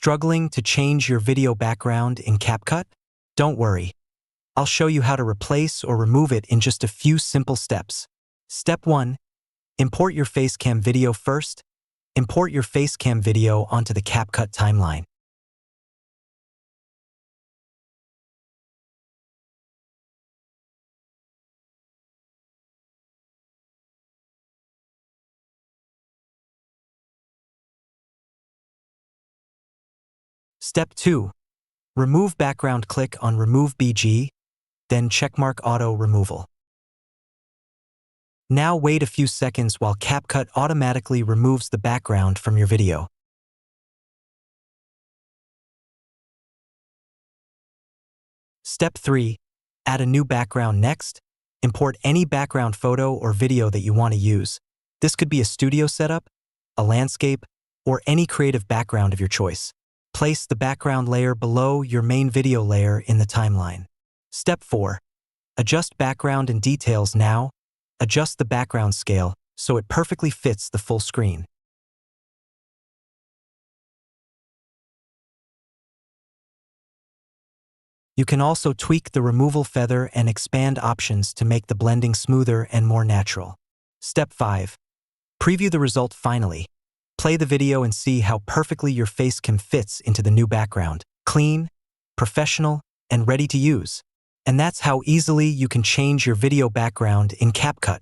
Struggling to change your video background in CapCut? Don't worry. I'll show you how to replace or remove it in just a few simple steps. Step 1. Import your facecam video first. Import your facecam video onto the CapCut timeline. Step 2. Remove background. Click on Remove BG, then checkmark Auto Removal. Now wait a few seconds while CapCut automatically removes the background from your video. Step 3. Add a new background. Next, import any background photo or video that you want to use. This could be a studio setup, a landscape, or any creative background of your choice. Place the background layer below your main video layer in the timeline. Step 4. Adjust background and details. Now, adjust the background scale so it perfectly fits the full screen. You can also tweak the removal feather and expand options to make the blending smoother and more natural. Step 5. Preview the result. Finally, play the video and see how perfectly your facecam fits into the new background. Clean, professional, and ready to use. And that's how easily you can change your video background in CapCut.